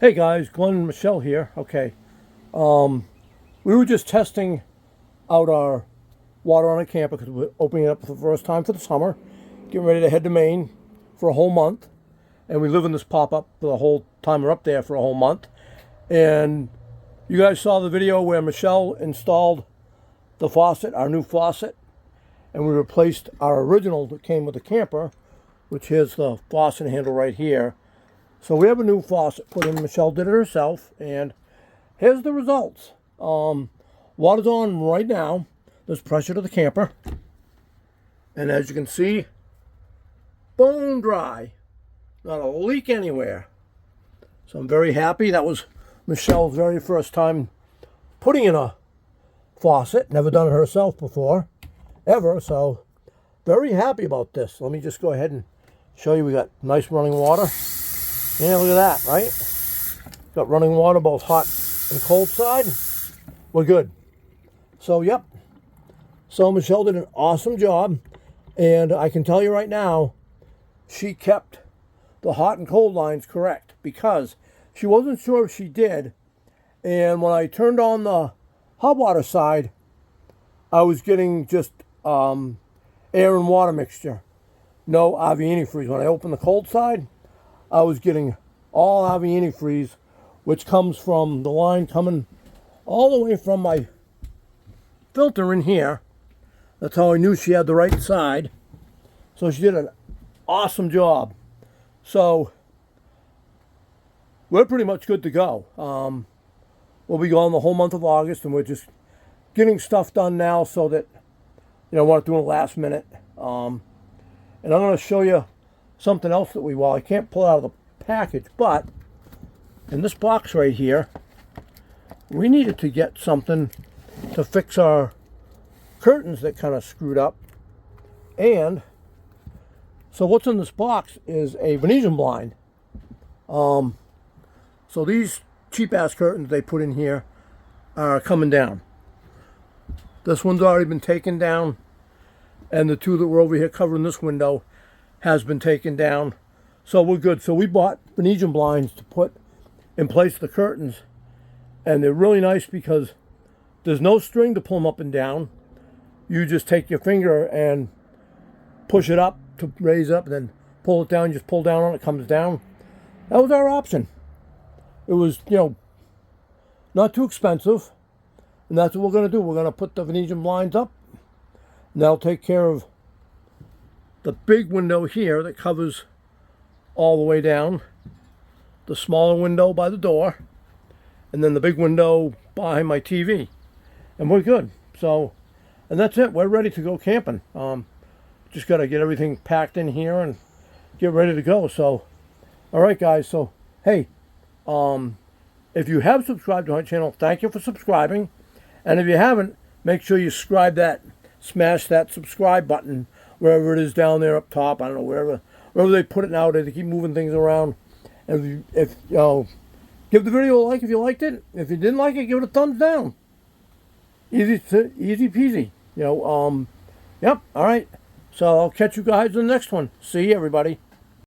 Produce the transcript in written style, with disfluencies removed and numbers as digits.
Hey guys, Glenn and Michelle here. Okay, we were just testing out our water on a camper because we're opening it up for the first time for the summer, getting ready to head to Maine for a whole month, and we live in this pop-up for the whole time we're up there for a whole month. And you guys saw the video where Michelle installed the faucet, our new faucet, and we replaced our original that came with the camper, which is the faucet handle right here. So we have a new faucet put in. Michelle did it herself, and here's the results. Water's on right now. There's pressure to the camper, and as you can see, bone dry. Not a leak anywhere. So I'm very happy. That was Michelle's very first time putting in a faucet. Never done it herself before, ever. So very happy about this. Let me just go ahead and show you. We got nice running water. Yeah, look at that, right? Got running water both hot and cold side. We're good. So, yep. So Michelle did an awesome job. And I can tell you right now, she kept the hot and cold lines correct because she wasn't sure if she did. And when I turned on the hot water side, I was getting just air and water mixture. No RV antifreeze. When I opened the cold side, I was getting all RV antifreeze, which comes from the line coming all the way from my filter in here. That's how I knew she had the right side. So she did an awesome job. So we're pretty much good to go. We'll be gone the whole month of August, and we're just getting stuff done now so that, you know, we're not doing it last minute. And I'm going to show you something else that I can't pull out of the package, but in this box right here, we needed to get something to fix our curtains that kind of screwed up. And so what's in this box is a Venetian blind. So these cheap-ass curtains they put in here are coming down. This one's already been taken down, and the two that were over here covering this window has been taken down. So we're good. So we bought Venetian blinds to put in place the curtains, and they're really nice because there's no string to pull them up and down. You just take your finger and push it up to raise up, and then pull it down. You just pull down on it, it comes down. That was our option. It was, you know, not too expensive, and that's what we're going to do. We're going to put the Venetian blinds up, and that'll take care of the big window here that covers all the way down, the smaller window by the door, and then the big window behind my TV. And we're good. So, and that's it. We're ready to go camping. Just got to get everything packed in here and get ready to go. So, all right, guys. So, hey, if you have subscribed to my channel, thank you for subscribing. And if you haven't, make sure you smash that subscribe button wherever it is down there up top. I don't know, wherever they put it nowadays. They keep moving things around. And if you know, give the video a like if you liked it. If you didn't like it, give it a thumbs down. Easy peasy. You know, yep, all right. So I'll catch you guys in the next one. See you, everybody.